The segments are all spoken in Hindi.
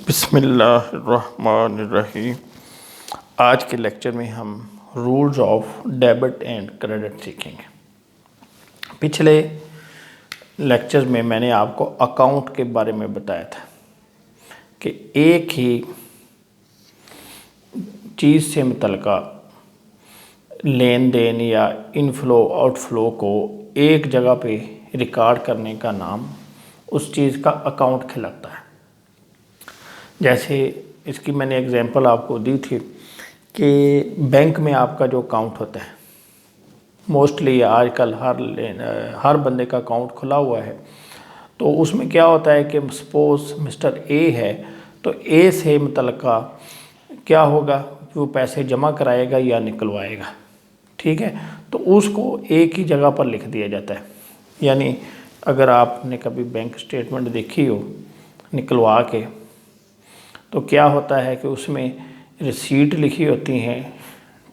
बिस्मिल्लाहिर्रहमानिर्रहीम। आज के लेक्चर में हम rules of debit and credit सीखेंगे। पिछले लेक्चर में मैंने आपको अकाउंट के बारे में बताया था कि एक ही चीज़ से मुतल्लिका लेन देन या इनफ्लो आउटफ्लो को एक जगह पे रिकॉर्ड करने का नाम उस चीज़ का अकाउंट कहलाता है। जैसे इसकी मैंने एग्जांपल आपको दी थी कि बैंक में आपका जो अकाउंट होता है, मोस्टली आजकल हर बंदे का अकाउंट खुला हुआ है। तो उसमें क्या होता है कि सपोज मिस्टर ए है, तो ए से मुतल्लिका क्या होगा, वो पैसे जमा कराएगा या निकलवाएगा। ठीक है, तो उसको एक ही जगह पर लिख दिया जाता है। यानी अगर आपने कभी बैंक स्टेटमेंट देखी हो निकलवा के, तो क्या होता है कि उसमें रिसीट लिखी होती हैं,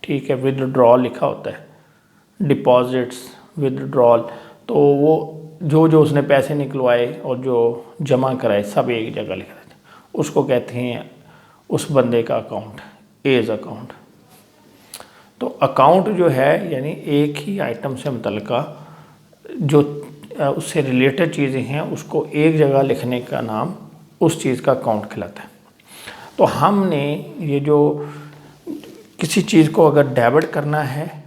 ठीक है, विदड्रॉल लिखा होता है, डिपॉजिट्स, विदड्रॉल। तो वो जो उसने पैसे निकलवाए और जो जमा कराए सब एक जगह लिखा रहता है। उसको कहते हैं उस बंदे का अकाउंट, एज अकाउंट। तो अकाउंट जो है यानी एक ही आइटम से मुतल्लिका जो उससे रिलेटेड चीज़ें हैं उसको एक जगह लिखने का नाम उस चीज़ का अकाउंट कहलाता है। तो हमने ये जो किसी चीज़ को अगर डेबिट करना है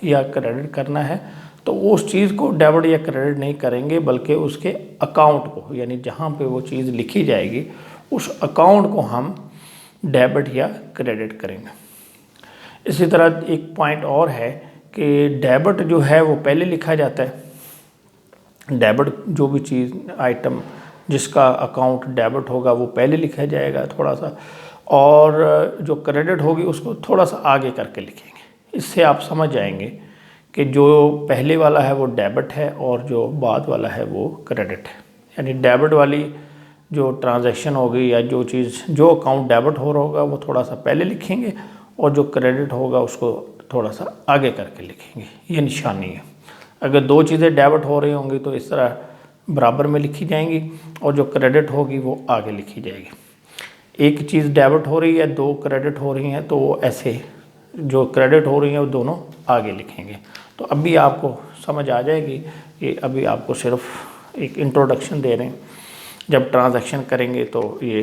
या क्रेडिट करना है, तो उस चीज़ को डेबिट या क्रेडिट नहीं करेंगे, बल्कि उसके अकाउंट को, यानी जहाँ पे वो चीज़ लिखी जाएगी उस अकाउंट को हम डेबिट या क्रेडिट करेंगे। इसी तरह एक पॉइंट और है कि डेबिट जो है वो पहले लिखा जाता है। डेबिट जो भी चीज़ आइटम जिसका अकाउंट डेबिट होगा वो पहले लिखा जाएगा थोड़ा सा, और जो क्रेडिट होगी उसको थोड़ा सा आगे करके लिखेंगे। इससे आप समझ जाएंगे कि जो पहले वाला है वो डेबिट है और जो बाद वाला है वो क्रेडिट है। यानी डेबिट वाली जो ट्रांजैक्शन होगी या जो चीज़ जो अकाउंट डेबिट हो रहा होगा वो थोड़ा सा पहले लिखेंगे, और जो क्रेडिट होगा उसको थोड़ा सा आगे करके लिखेंगे। ये निशानी है। अगर दो चीज़ें डेबिट हो रही होंगी तो इस तरह बराबर में लिखी जाएंगी, और जो क्रेडिट होगी वो आगे लिखी जाएगी। एक चीज़ डेबिट हो रही है, दो क्रेडिट हो रही हैं, तो वो ऐसे जो क्रेडिट हो रही हैं वो दोनों आगे लिखेंगे। तो अभी आपको समझ आ जाएगी कि अभी आपको सिर्फ एक इंट्रोडक्शन दे रहे हैं, जब ट्रांजैक्शन करेंगे तो ये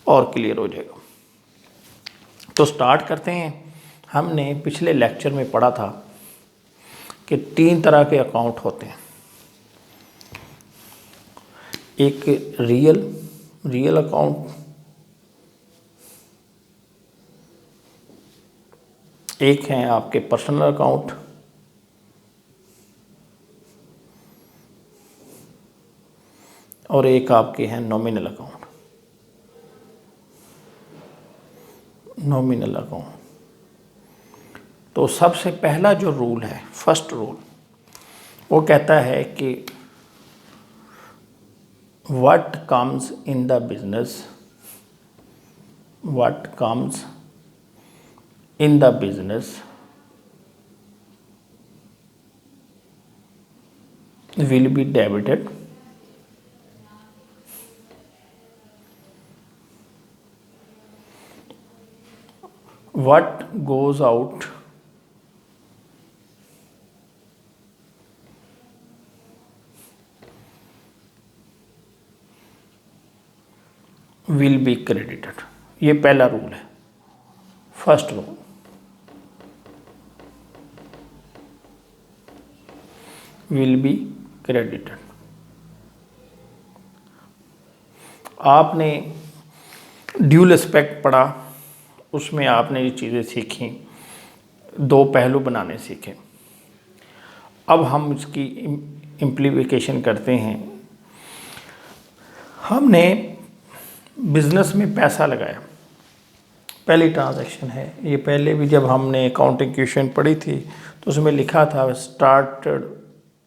और क्लियर हो जाएगा। तो स्टार्ट करते हैं। हमने पिछले लेक्चर में पढ़ा था कि तीन तरह के अकाउंट होते हैं। एक रियल अकाउंट, एक हैं आपके पर्सनल अकाउंट, और एक आपके हैं नॉमिनल अकाउंट। नॉमिनल अकाउंट तो सबसे पहला जो रूल है, फर्स्ट रूल, वो कहता है कि what comes in the business, what comes in the business will be debited, what goes out will be credited। ये पहला रूल है, first rule. will be credited। आपने ड्यूल एस्पेक्ट पढ़ा, उसमें आपने ये चीज़ें सीखी, दो पहलू बनाने सीखे। अब हम इसकी इम्प्लीकेशन करते हैं। हमने बिज़नेस में पैसा लगाया, पहली ट्रांजैक्शन है ये। पहले भी जब हमने अकाउंटिंग क्वेश्चन पढ़ी थी तो उसमें लिखा था स्टार्टेड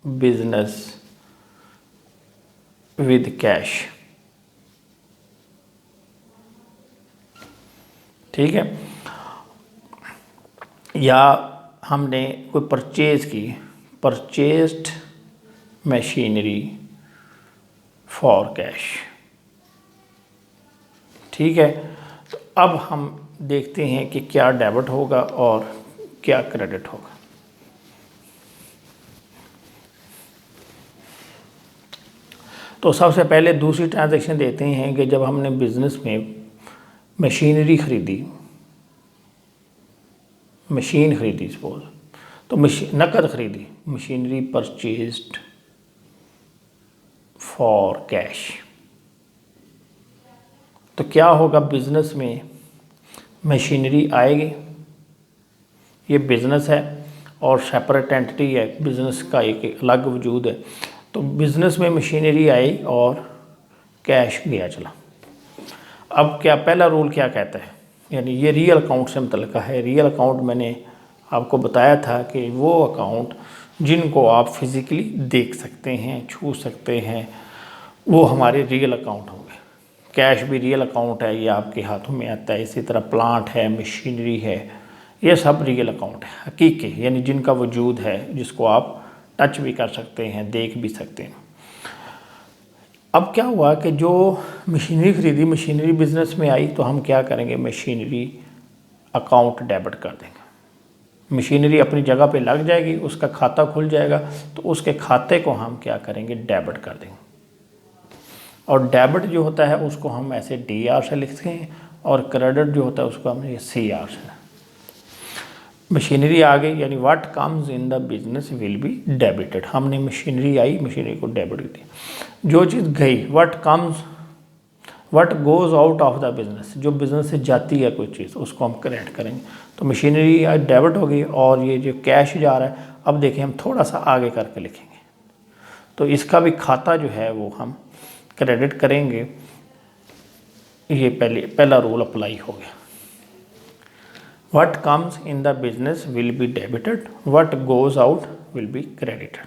बिजनेस विद कैश। ठीक है, या हमने कोई परचेज़ की, परचेज्ड मशीनरी फॉर कैश। ठीक है। तो अब हम देखते हैं कि क्या डेबिट होगा और क्या क्रेडिट होगा। तो सबसे पहले दूसरी ट्रांजैक्शन देते हैं कि जब हमने बिजनेस में मशीनरी खरीदी, मशीन खरीदी सपोज, तो नकद खरीदी, मशीनरी परचेज्ड फॉर कैश। तो क्या होगा, बिजनेस में मशीनरी आएगी, ये बिजनेस है और सेपरेट एंटिटी है, बिजनेस का एक अलग वजूद है। तो बिजनेस में मशीनरी आई और कैश गया चला। अब क्या पहला रूल क्या कहता है, यानी ये रियल अकाउंट से मुतल्लिक़ है। रियल अकाउंट मैंने आपको बताया था कि वो अकाउंट जिनको आप फिज़िकली देख सकते हैं, छू सकते हैं, वो हमारे रियल अकाउंट होंगे। कैश भी रियल अकाउंट है, ये आपके हाथों में आता है। इसी तरह प्लांट है, मशीनरी है, ये सब रियल अकाउंट है, हकीकी, यानी जिनका वजूद है, जिसको आप टच भी कर सकते हैं, देख भी सकते हैं। अब क्या हुआ कि जो मशीनरी खरीदी, मशीनरी बिजनेस में आई, तो हम क्या करेंगे, मशीनरी अकाउंट डेबिट कर देंगे। मशीनरी अपनी जगह पे लग जाएगी, उसका खाता खुल जाएगा, तो उसके खाते को हम क्या करेंगे, डेबिट कर देंगे। और डेबिट जो होता है उसको हम ऐसे DR से लिखते हैं, और क्रेडिट जो होता है उसको हम CR से। मशीनरी आ गई, यानी what comes in the business will be debited. हमने मशीनरी आई, मशीनरी को डेबिट कर दिया। जो चीज़ गई, what goes out of the business, जो बिजनेस से जाती है कोई चीज़, उसको हम क्रेडिट करेंगे। तो मशीनरी डेबिट हो गई, और ये जो कैश जा रहा है, अब देखें हम थोड़ा सा आगे करके लिखेंगे, तो इसका भी खाता जो है वो हम क्रेडिट करेंगे। ये पहला रूल अप्लाई हो गया। What comes in the business will be debited, what goes out will be credited।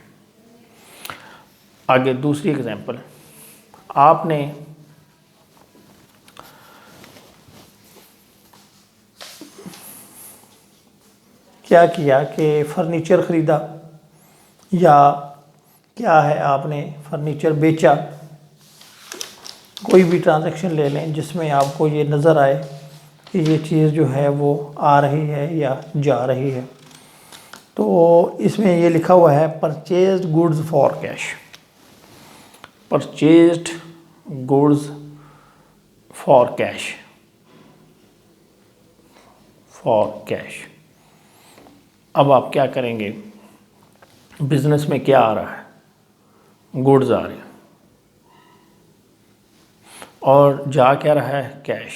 आगे दूसरी एग्जांपल, आपने क्या किया कि फर्नीचर ख़रीदा, या क्या है आपने फर्नीचर बेचा। कोई भी ट्रांजैक्शन ले लें जिसमें आपको ये नज़र आए कि ये चीज़ जो है वो आ रही है या जा रही है। तो इसमें ये लिखा हुआ है purchased goods for cash, purchased goods for cash, for cash. अब आप क्या करेंगे, बिजनेस में क्या आ रहा है, गुड्स आ रहे हैं, और जा क्या रहा है, कैश।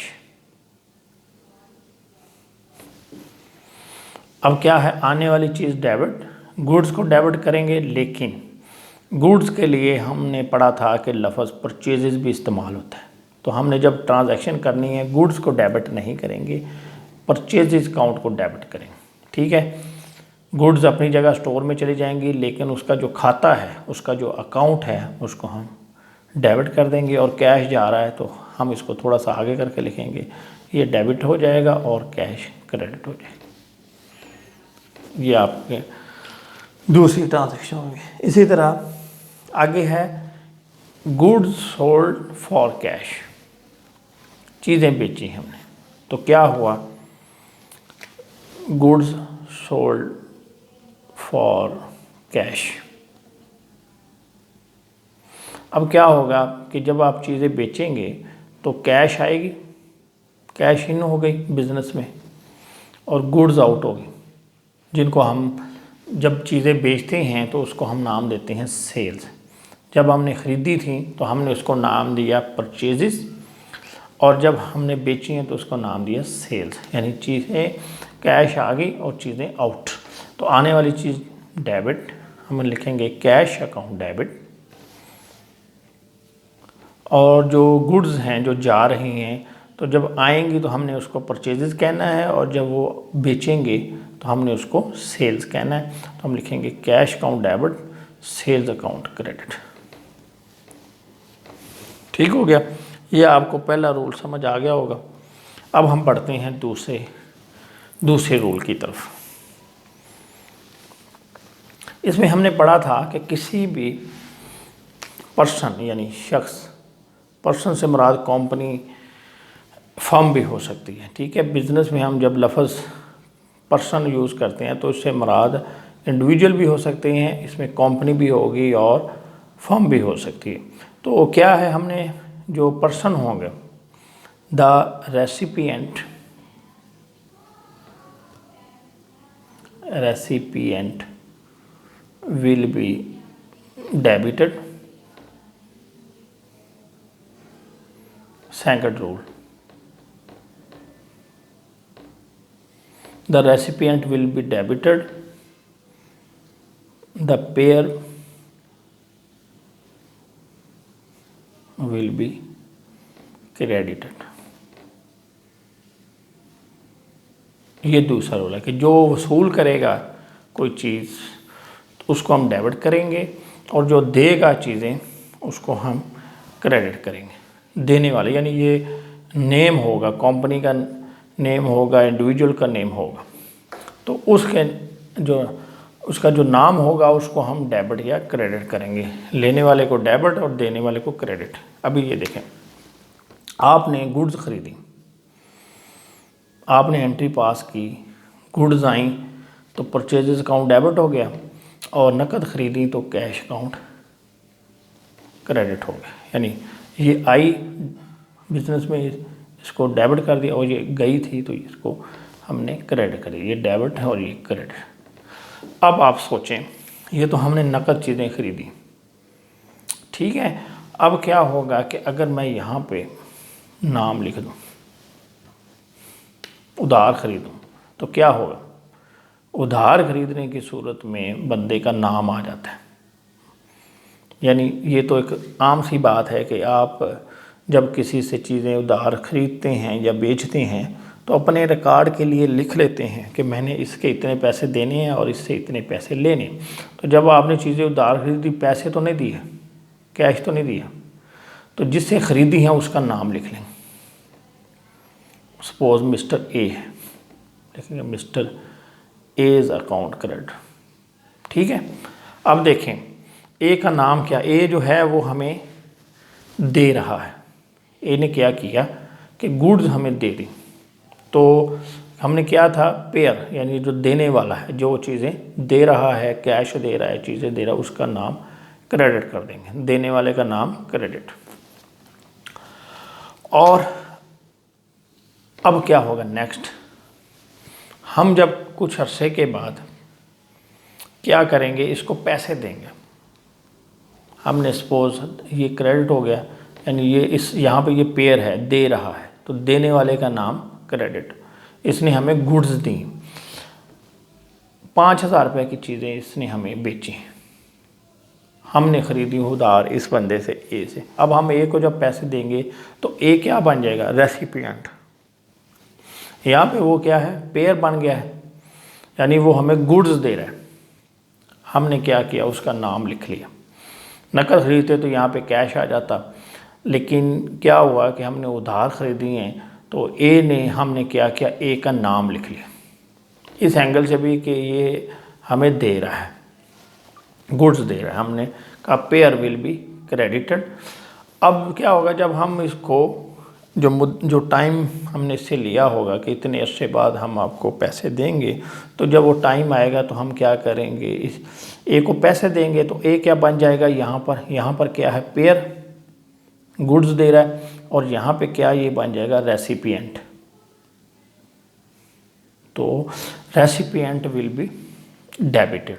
अब क्या है, आने वाली चीज़ डेबिट, गुड्स को डेबिट करेंगे, लेकिन गुड्स के लिए हमने पढ़ा था कि लफ्ज़ परचेजेस भी इस्तेमाल होता है। तो हमने जब ट्रांजैक्शन करनी है, गुड्स को डेबिट नहीं करेंगे, परचेजेस अकाउंट को डेबिट करेंगे। ठीक है, गुड्स अपनी जगह स्टोर में चली जाएंगी, लेकिन उसका जो खाता है, उसका जो अकाउंट है, उसको हम डेबिट कर देंगे। और कैश जा रहा है, तो हम इसको थोड़ा सा आगे करके लिखेंगे, ये डेबिट हो जाएगा और कैश क्रेडिट हो जाएगा। ये आपके दूसरी ट्रांजैक्शन होगी। इसी तरह आगे है गुड्स सोल्ड फॉर कैश, चीज़ें बेची हमने, तो क्या हुआ, गुड्स सोल्ड फॉर कैश। अब क्या होगा कि जब आप चीज़ें बेचेंगे तो कैश आएगी, कैश इन हो गई बिजनेस में, और गुड्स आउट होगी, जिनको हम जब चीज़ें बेचते हैं तो उसको हम नाम देते हैं सेल्स। जब हमने ख़रीदी थी तो हमने उसको नाम दिया परचेजेस, और जब हमने बेची हैं तो उसको नाम दिया सेल्स, यानी चीज़ें कैश आ गई और चीज़ें आउट। तो आने वाली चीज़ डेबिट, हम लिखेंगे कैश अकाउंट डेबिट, और जो गुड्स हैं जो जा रही हैं, तो जब आएंगी तो हमने उसको परचेजेस कहना है, और जब वो बेचेंगे तो हमने उसको सेल्स कहना है। तो हम लिखेंगे cash account debit, sales account credit. ठीक हो गया, ये आपको पहला रूल समझ आ गया होगा। अब हम बढ़ते हैं दूसरे रूल की तरफ। इसमें हमने पढ़ा था कि किसी भी पर्सन, यानी शख्स, पर्सन से मुराद कंपनी, फर्म भी हो सकती है। ठीक है, बिजनेस में हम जब लफ्ज़ पर्सन यूज़ करते हैं तो इससे मुराद इंडिविजुअल भी हो सकते हैं, इसमें कंपनी भी होगी और फर्म भी हो सकती है। तो क्या है, हमने जो पर्सन होंगे, the recipient will be debited. Second rule, the recipient will be debited, the payer will be credited. ये दूसरा रूल है कि जो वसूल करेगा कोई चीज़ उसको हम डेबिट करेंगे और जो देगा चीज़ें उसको हम क्रेडिट करेंगे। देने वाले यानी ये नेम होगा, कंपनी का नेम होगा, इंडिविजुअल का नेम होगा, तो उसका जो नाम होगा उसको हम डेबिट या क्रेडिट करेंगे। लेने वाले को डेबिट और देने वाले को क्रेडिट। अभी ये देखें, आपने गुड्स खरीदी, आपने एंट्री पास की, गुड्स आई तो परचेजेस अकाउंट डेबिट हो गया, और नकद खरीदी तो कैश अकाउंट क्रेडिट हो गया। यानी ये आई बिजनेस में, इसको डेबिट कर दिया, और ये गई थी तो इसको हमने क्रेडिट कर दिया। ये डेबिट है और ये क्रेडिट। अब आप सोचें, ये तो हमने नकद चीज़ें खरीदी, ठीक है। अब क्या होगा कि अगर मैं यहाँ पे नाम लिख दूँ, उधार खरीदूँ, तो क्या होगा, उधार खरीदने की सूरत में बंदे का नाम आ जाता है। यानी ये तो एक आम सी बात है कि आप जब किसी से चीज़ें उधार खरीदते हैं या बेचते हैं तो अपने रिकॉर्ड के लिए लिख लेते हैं कि मैंने इसके इतने पैसे देने हैं और इससे इतने पैसे लेने। तो जब आपने चीज़ें उधार खरीदी, पैसे तो नहीं दिए, कैश तो नहीं दिया, तो जिससे ख़रीदी है उसका नाम लिख लेंगे। सपोज मिस्टर ए है, लिखेंगे मिस्टर एज अकाउंट क्रेडिट, ठीक है। अब देखें, ए का नाम क्या, ए जो है वो हमें दे रहा है। ए ने क्या किया कि गुड्स हमें दे दी, तो हमने क्या था, पेयर यानी जो देने वाला है, जो चीज़ें दे रहा है, कैश दे रहा है, चीज़ें दे रहा है, उसका नाम क्रेडिट कर देंगे, देने वाले का नाम क्रेडिट। और अब क्या होगा नेक्स्ट, हम जब कुछ अरसे के बाद क्या करेंगे, इसको पैसे देंगे। हमने सपोज ये क्रेडिट हो गया, यानी ये इस यहाँ पे ये पेयर है, दे रहा है, तो देने वाले का नाम क्रेडिट। इसने हमें गुड्स दी, 5,000 रुपये की चीज़ें इसने हमें बेची, हमने ख़रीदी उधार इस बंदे से, ए से। अब हम ए को जब पैसे देंगे तो ए क्या बन जाएगा, रेसिपिएंट। यहाँ पे वो क्या है, पेयर बन गया है, यानी वो हमें गुड्स दे रहा है। हमने क्या किया, उसका नाम लिख लिया। नकद खरीदते तो यहाँ पे कैश आ जाता, लेकिन क्या हुआ कि हमने उधार खरीदी हैं तो ए ने, हमने क्या किया, ए का नाम लिख लिया। इस एंगल से भी कि ये हमें दे रहा है, गुड्स दे रहा है, हमने कहा पेयर विल बी क्रेडिटेड। अब क्या होगा, जब हम इसको जो टाइम हमने इससे लिया होगा कि इतने अरसे बाद हम आपको पैसे देंगे, तो जब वो टाइम आएगा तो हम क्या करेंगे, इस ए को पैसे देंगे, तो ए क्या बन जाएगा, यहाँ पर क्या है, पेयर गुड्स दे रहा है, और यहाँ पे क्या, ये बन जाएगा रेसिपिएंट। तो रेसिपिएंट विल बी डेबिटेड।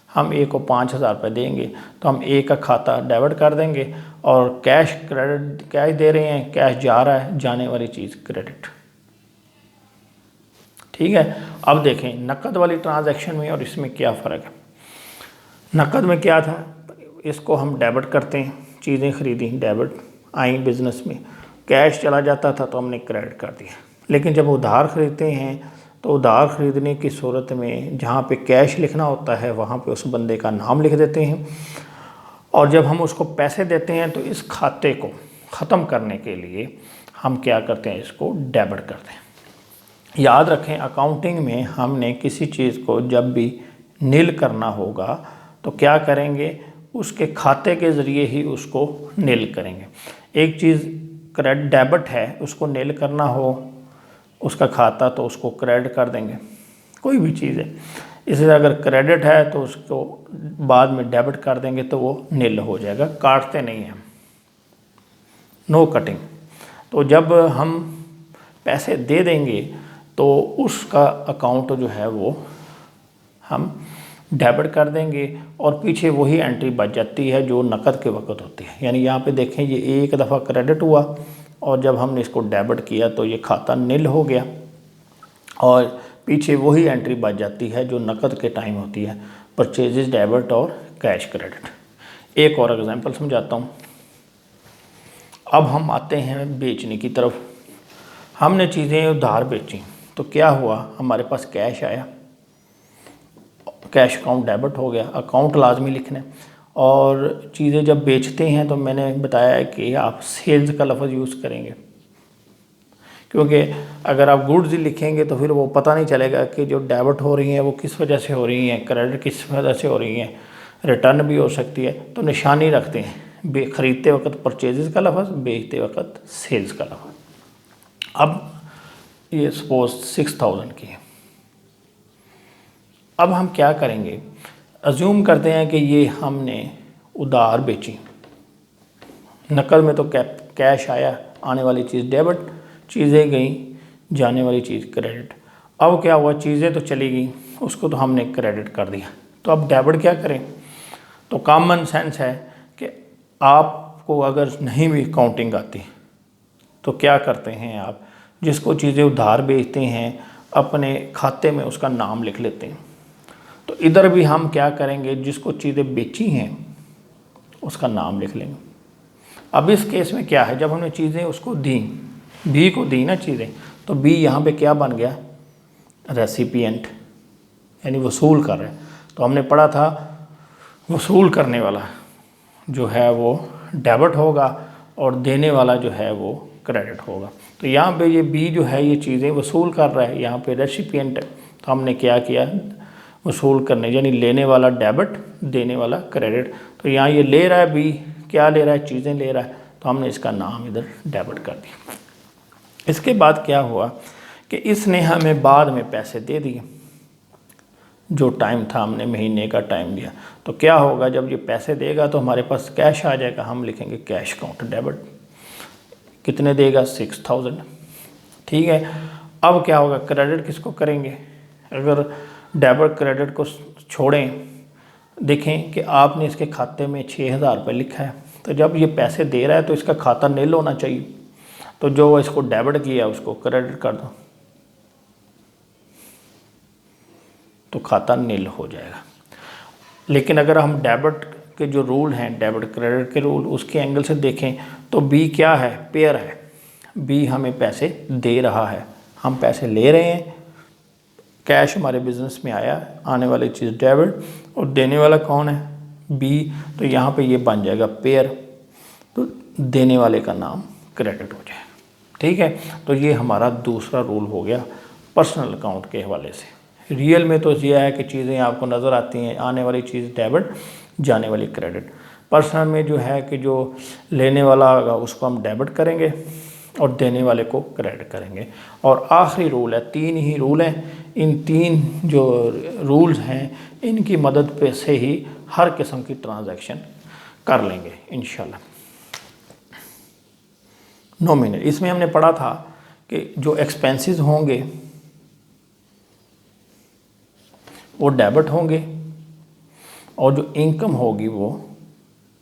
हम ए को 5,000 रुपये देंगे तो हम ए का खाता डेबिट कर देंगे, और कैश क्रेडिट, कैश दे रहे हैं, कैश जा रहा है, जाने वाली चीज़ क्रेडिट, ठीक है। अब देखें नकद वाली ट्रांजैक्शन में और इसमें क्या फ़र्क है। नकद में क्या था, इसको हम डेबिट करते हैं, चीज़ें खरीदी, डेबिट आई बिज़नेस में, कैश चला जाता था तो हमने क्रेडिट कर दिया। लेकिन जब उधार खरीदते हैं तो उधार ख़रीदने की सूरत में जहाँ पे कैश लिखना होता है वहाँ पे उस बंदे का नाम लिख देते हैं, और जब हम उसको पैसे देते हैं तो इस खाते को ख़त्म करने के लिए हम क्या करते हैं, इसको डेबिट करते हैं। याद रखें, अकाउंटिंग में हमने किसी चीज़ को जब भी नील करना होगा तो क्या करेंगे, उसके खाते के ज़रिए ही उसको नील करेंगे। एक चीज़ क्रेडिट डेबिट है उसको नील करना हो उसका खाता, तो उसको क्रेडिट कर देंगे, कोई भी चीज़ है। इसे अगर क्रेडिट है तो उसको बाद में डेबिट कर देंगे तो वो नील हो जाएगा, काटते नहीं हैं, नो कटिंग। तो जब हम पैसे दे देंगे तो उसका अकाउंट जो है वो हम डेबिट कर देंगे और पीछे वही एंट्री बच जाती है जो नकद के वक्त होती है। यानी यहाँ पे देखें ये एक दफ़ा क्रेडिट हुआ और जब हमने इसको डेबिट किया तो ये खाता नील हो गया और पीछे वही एंट्री बच जाती है जो नकद के टाइम होती है, परचेजेस डेबिट और कैश क्रेडिट। एक और एग्जांपल समझाता हूँ। अब हम आते हैं बेचने की तरफ। हमने चीज़ें उधार बेची तो क्या हुआ, हमारे पास कैश आया, कैश अकाउंट डेबिट हो गया, अकाउंट लाजमी लिखना है। और चीज़ें जब बेचते हैं तो मैंने बताया है कि आप सेल्स का लफ्ज़ यूज़ करेंगे, क्योंकि अगर आप गुड्स लिखेंगे तो फिर वो पता नहीं चलेगा कि जो डेबिट हो रही हैं वो किस वजह से हो रही हैं, क्रेडिट किस वजह से हो रही हैं, रिटर्न भी हो सकती है। तो निशानी रखते हैं, ख़रीदते वक्त परचेजेस का लफ्ज़, बेचते वक्त सेल्स का लफ्ज़। अब ये सपोज 6000 की है। अब हम क्या करेंगे, अज्यूम करते हैं कि ये हमने उधार बेची, नकद में तो कैश आया, आने वाली चीज़ डेबिट, चीज़ें गई, जाने वाली चीज़ क्रेडिट। अब क्या हुआ, चीज़ें तो चली गई, उसको तो हमने क्रेडिट कर दिया। तो अब डेबिट क्या करें, तो कॉमन सेंस है कि आपको अगर नहीं भी काउंटिंग आती तो क्या करते हैं आप, जिसको चीज़ें उधार बेचते हैं अपने खाते में उसका नाम लिख लेते हैं। तो इधर भी हम क्या करेंगे, जिसको चीज़ें बेची हैं उसका नाम लिख लेंगे। अब इस केस में क्या है, जब हमने चीज़ें उसको दी, बी को दी ना चीज़ें, तो बी यहाँ पे क्या बन गया, रेसिपिएंट, यानी वसूल कर रहे हैं। तो हमने पढ़ा था वसूल करने वाला जो है वो डेबिट होगा और देने वाला जो है वो क्रेडिट होगा। तो यहाँ पे ये बी जो है ये चीज़ें वसूल कर रहा है, यहाँ पे रेसिपिएंट है। तो हमने क्या किया, वसूल करने, यानी लेने वाला डेबिट, देने वाला क्रेडिट। तो यहाँ ये ले रहा है बी, क्या ले रहा है, चीज़ें ले रहा है, तो हमने इसका नाम इधर डेबिट कर दिया। इसके बाद क्या हुआ कि इसने हमें बाद में पैसे दे दिए, जो टाइम था हमने महीने का टाइम दिया। तो क्या होगा, जब ये पैसे देगा तो हमारे पास कैश आ जाएगा, हम लिखेंगे कैश अकाउंट डेबिट। कितने देगा, 6000। ठीक है। अब क्या होगा, क्रेडिट किसको करेंगे, अगर डेबिट क्रेडिट को छोड़ें, देखें कि आपने इसके खाते में 6000 रुपये लिखा है, तो जब ये पैसे दे रहा है तो इसका खाता नील होना चाहिए। तो जो इसको डेबिट किया उसको क्रेडिट कर दो तो खाता नील हो जाएगा। लेकिन अगर हम डेबिट के जो रूल हैं, डेबिट क्रेडिट के रूल, उसके एंगल से देखें तो बी क्या है, पेयर है। बी हमें पैसे दे रहा है, हम पैसे ले रहे हैं, कैश हमारे बिजनेस में आया, आने वाली चीज़ डेबिट, और देने वाला कौन है, बी। तो यहाँ पे ये बन जाएगा पेयर, तो देने वाले का नाम क्रेडिट हो जाएगा। ठीक है। तो ये हमारा दूसरा रूल हो गया पर्सनल अकाउंट के हवाले से। रियल में तो ये है कि चीज़ें आपको नज़र आती हैं, आने वाली चीज़ डेबिट, जाने वाली क्रेडिट। पर्सनल में जो है कि जो लेने वाला होगा उसको हम डेबिट करेंगे और देने वाले को क्रेडिट करेंगे। और आखिरी रूल है, 3 ही रूल हैं, इन 3 जो रूल्स हैं इनकी मदद पे से ही हर किस्म की ट्रांजैक्शन कर लेंगे इंशाल्लाह। नॉमिनल, इसमें हमने पढ़ा था कि जो एक्सपेंसेस होंगे वो डेबिट होंगे और जो इनकम होगी वो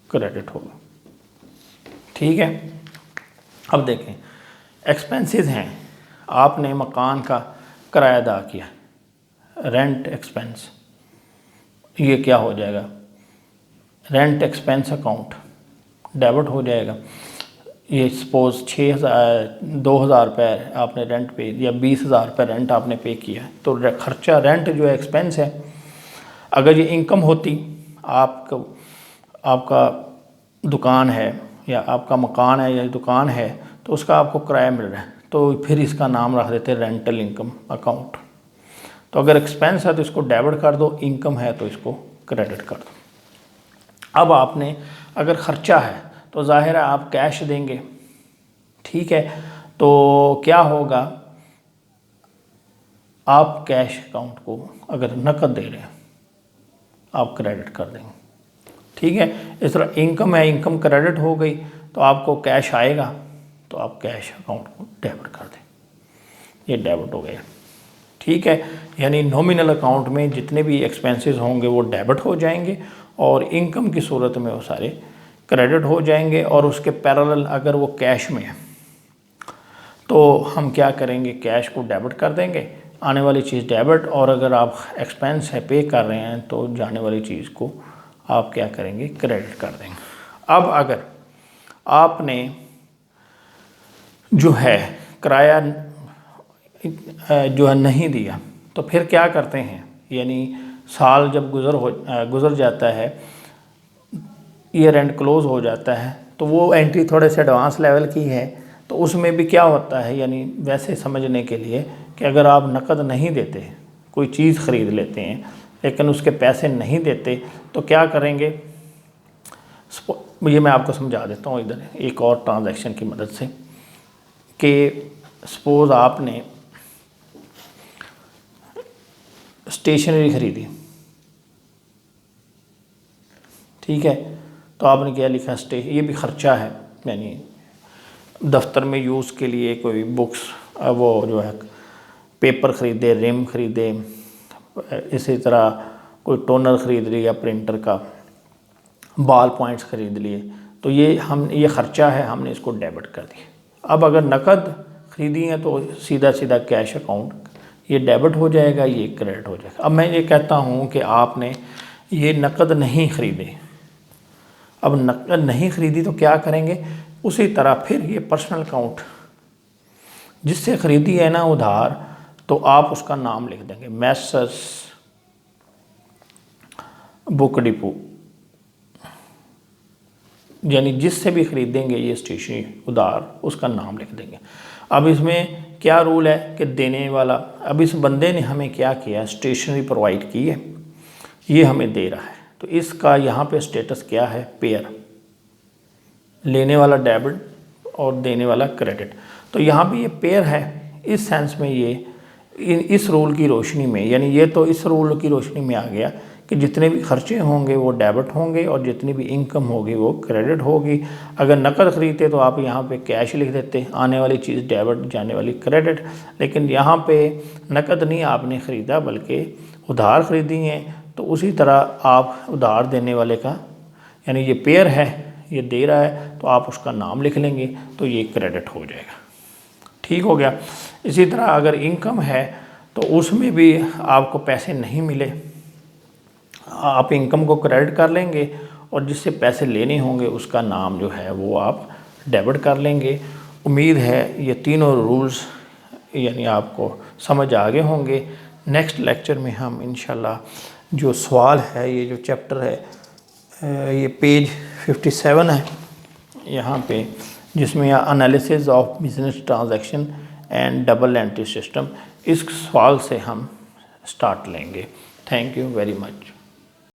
क्रेडिट होगी। ठीक है। अब देखें, एक्सपेंसेस हैं, आपने मकान का किराया अदा किया, रेंट एक्सपेंस, ये क्या हो जाएगा, रेंट एक्सपेंस अकाउंट डेबिट हो जाएगा। ये सपोज 2000 रुपये आपने रेंट पे या 20,000 रुपये रेंट आपने पे किया, तो खर्चा रेंट जो है एक्सपेंस है। अगर ये इनकम होती, आपका दुकान है या आपका मकान है या दुकान है तो उसका आपको किराया मिल रहा है, तो फिर इसका नाम रख देते हैं रेंटल इनकम अकाउंट। तो अगर एक्सपेंस है तो इसको डेबिट कर दो, इनकम है तो इसको क्रेडिट कर दो। अब आपने अगर ख़र्चा है तो ज़ाहिर है आप कैश देंगे, ठीक है, तो क्या होगा, आप कैश अकाउंट को अगर नकद दे रहे हैं आप क्रेडिट कर देंगे। ठीक है, इस तरह इनकम है, इनकम क्रेडिट हो गई तो आपको कैश आएगा तो आप कैश अकाउंट को डेबिट कर दें, ये डेबिट हो गया। ठीक है, यानी नॉमिनल अकाउंट में जितने भी एक्सपेंसेस होंगे वो डेबिट हो जाएंगे और इनकम की सूरत में वो सारे क्रेडिट हो जाएंगे। और उसके पैरेलल अगर वो कैश में है तो हम क्या करेंगे, कैश को डेबिट कर देंगे, आने वाली चीज़ डेबिट, और अगर आप एक्सपेंस है पे कर रहे हैं तो जाने वाली चीज़ को आप क्या करेंगे, क्रेडिट कर देंगे। अब अगर आपने जो है किराया जो है नहीं दिया तो फिर क्या करते हैं, यानी साल जब गुज़र जाता है, ईयर एंड क्लोज़ हो जाता है, तो वो एंट्री थोड़े से एडवांस लेवल की है। तो उसमें भी क्या होता है, यानी वैसे समझने के लिए कि अगर आप नकद नहीं देते, कोई चीज़ ख़रीद लेते हैं लेकिन उसके पैसे नहीं देते तो क्या करेंगे, ये मैं आपको समझा देता हूँ इधर एक और ट्रांजैक्शन की मदद से, कि सपोज़ आपने स्टेशनरी ख़रीदी, ठीक है, तो आपने क्या लिखा, ये भी ख़र्चा है, यानी दफ्तर में यूज़ के लिए कोई बुक्स, वो जो है पेपर ख़रीदे, रिम ख़रीदे, इसी तरह कोई टोनर ख़रीद लिया प्रिंटर का, बॉल पॉइंट्स ख़रीद लिए, तो ये ख़र्चा है, हमने इसको डेबिट कर दिया। अब अगर नकद ख़रीदी है तो सीधा सीधा कैश अकाउंट ये डेबिट हो जाएगा, ये क्रेडिट हो जाएगा। अब मैं ये कहता हूँ कि आपने ये नकद नहीं ख़रीदे, अब नकद नहीं ख़रीदी तो क्या करेंगे, उसी तरह फिर ये पर्सनल अकाउंट जिससे ख़रीदी है ना उधार, तो आप उसका नाम लिख देंगे, मैसर्स बुक डिपो, यानी जिससे भी ख़रीदेंगे ये स्टेशनरी उधार, उसका नाम लिख देंगे। अब इसमें क्या रूल है कि देने वाला, अब इस बंदे ने हमें क्या किया, स्टेशनरी प्रोवाइड की है, ये हमें दे रहा है, तो इसका यहाँ पे स्टेटस क्या है, पेयर, लेने वाला डेबिट और देने वाला क्रेडिट। तो यहाँ भी ये पेयर है, इस सेंस में ये इस रूल की रोशनी में, यानी ये तो इस रूल की रोशनी में आ गया कि जितने भी खर्चे होंगे वो डेबिट होंगे और जितनी भी इनकम होगी वो क्रेडिट होगी। अगर नकद ख़रीदते तो आप यहाँ पे कैश लिख देते, आने वाली चीज़ डेबिट, जाने वाली क्रेडिट, लेकिन यहाँ पे नकद नहीं आपने ख़रीदा बल्कि उधार ख़रीदी हैं, तो उसी तरह आप उधार देने वाले का, यानी ये पेयर है, ये दे रहा है तो आप उसका नाम लिख लेंगे तो ये क्रेडिट हो जाएगा। ठीक हो गया। इसी तरह अगर इनकम है तो उसमें भी आपको पैसे नहीं मिले, आप इनकम को क्रेडिट कर लेंगे और जिससे पैसे लेने होंगे उसका नाम जो है वो आप डेबिट कर लेंगे। उम्मीद है ये तीनों रूल्स यानी आपको समझ आ गए होंगे। नेक्स्ट लेक्चर में हम इंशाल्लाह जो सवाल है, ये जो चैप्टर है, ये पेज 57 है यहाँ पे, जिसमें analysis of business transaction and double entry system, इस सवाल से हम स्टार्ट लेंगे। Thank you very much.